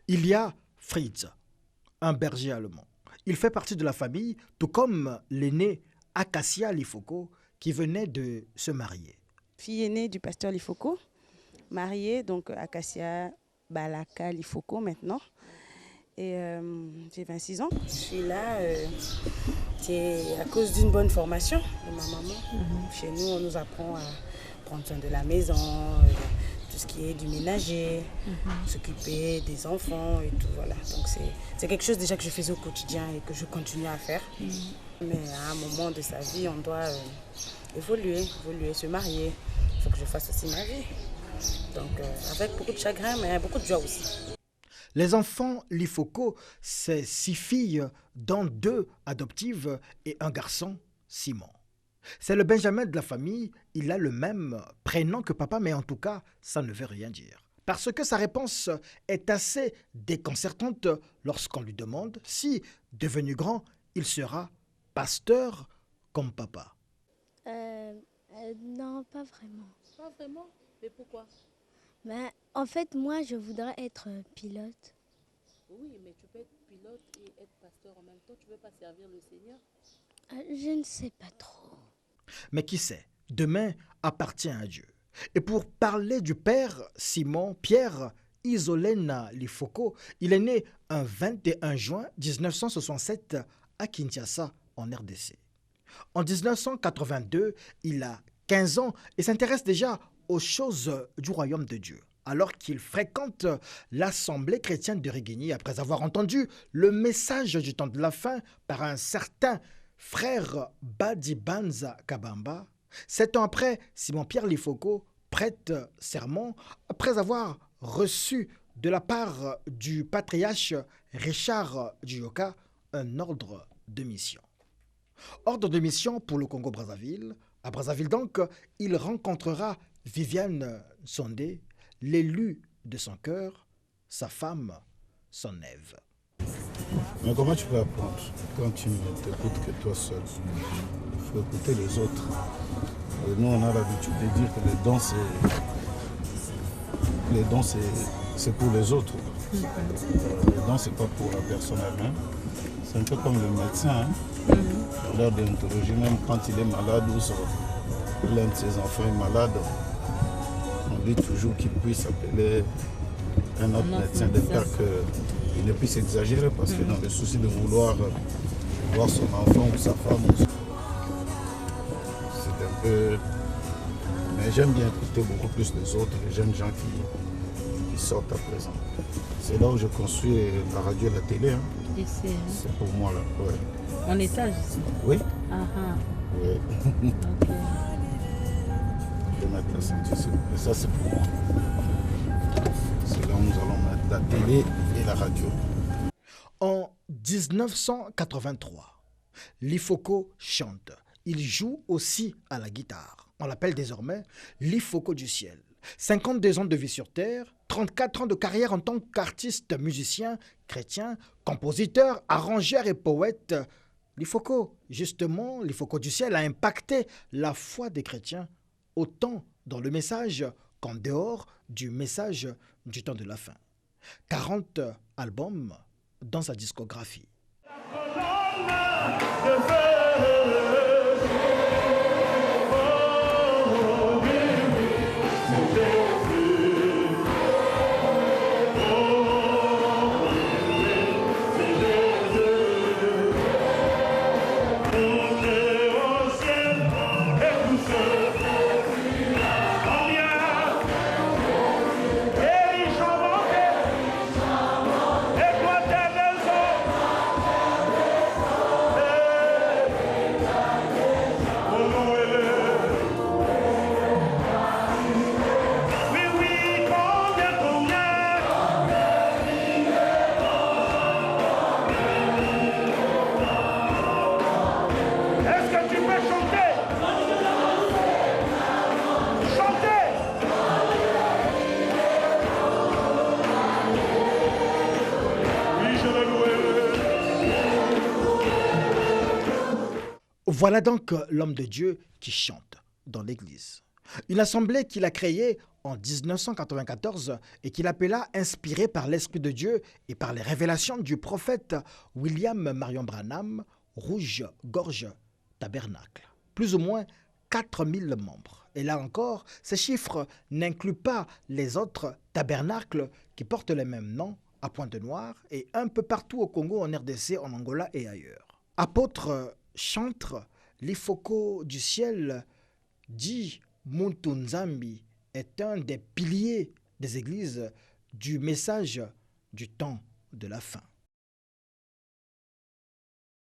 Il y a Fritz, un berger allemand. Il fait partie de la famille, tout comme l'aîné Acacia Lifoko, qui venait de se marier. Fille aînée du pasteur Lifoko, mariée, donc Acacia Balaka Lifoko maintenant. Et j'ai 26 ans. Je suis là c'est à cause d'une bonne formation de ma maman. Chez nous, on nous apprend à prendre soin de la maison, tout ce qui est du ménager, s'occuper des enfants et tout. Voilà. Donc c'est quelque chose déjà que je faisais au quotidien et que je continue à faire. Mais à un moment de sa vie, on doit évoluer, se marier. Il faut que je fasse aussi ma vie. Donc avec beaucoup de chagrin, mais beaucoup de joie aussi. Les enfants Lifoko, c'est 6 filles, dont 2 adoptives et un garçon, Simon. C'est le Benjamin de la famille, il a le même prénom que papa, mais en tout cas, ça ne veut rien dire. Parce que sa réponse est assez déconcertante lorsqu'on lui demande si, devenu grand, il sera pasteur comme papa. Non, pas vraiment. Pas vraiment? Mais pourquoi? Mais en fait, moi, je voudrais être pilote. Oui, mais tu peux être pilote et être pasteur en même temps. Tu ne veux pas servir le Seigneur? Je ne sais pas trop. Mais qui sait, demain appartient à Dieu. Et pour parler du père Simon Pierre Isolena Lifoko, il est né un 21 juin 1967 à Kinshasa, en RDC. En 1982, il a 15 ans et s'intéresse déjà aux choses du royaume de Dieu, alors qu'il fréquente l'Assemblée chrétienne de Rigini après avoir entendu le message du temps de la fin par un certain frère Badibanza Kabamba. 7 ans après, Simon-Pierre Lifoko prête serment après avoir reçu de la part du patriarche Richard Dioka un ordre de mission. Ordre de mission pour le Congo-Brazzaville. À Brazzaville donc, il rencontrera Viviane Sondé, l'élu de son cœur, sa femme, son Ève. Mais comment tu peux apprendre quand tu ne t'écoutes que toi seul? Il faut écouter les autres. Et nous, on a l'habitude de dire que les dons, c'est pour les autres. Les dons, c'est pas pour la personne elle-même. C'est un peu comme le médecin. Dans l'heure déontologie, même quand il est malade ou l'un de ses enfants est malade, on dit toujours qu'il puisse appeler un autre médecin de peur qu'il ne puisse exagérer parce que dans le souci de vouloir voir son enfant ou sa femme, c'est un peu... Mais j'aime bien écouter beaucoup plus les autres, les jeunes gens qui sortent à présent. C'est là où je construis la radio et la télé. Hein. Ici, hein? C'est pour moi là. Ouais. En étage ici? Oui. Ah ah. Oui. Ok. Je vais mettre la ceinture ici. Et ça c'est pour moi. C'est là où nous allons mettre la télé et la radio. En 1983, Lifoko chante. Il joue aussi à la guitare. On l'appelle désormais Lifoko du ciel. 52 ans de vie sur Terre, 34 ans de carrière en tant qu'artiste, musicien, chrétien, compositeur, arrangeur et poète. Lifoko, justement, Lifoko du ciel a impacté la foi des chrétiens, autant dans le message qu'en dehors du message du temps de la fin. 40 albums dans sa discographie. Voilà donc l'homme de Dieu qui chante dans l'église. Une assemblée qu'il a créée en 1994 et qu'il appela, inspiré par l'Esprit de Dieu et par les révélations du prophète William Marion Branham, Rouge Gorge Tabernacle. Plus ou moins 4000 membres. Et là encore, ces chiffres n'incluent pas les autres tabernacles qui portent les mêmes noms à Pointe-Noire et un peu partout au Congo, en RDC, en Angola et ailleurs. Apôtre, chantre, l'Ifoko du ciel dit Muntu Nzambi est un des piliers des églises du message du temps de la fin.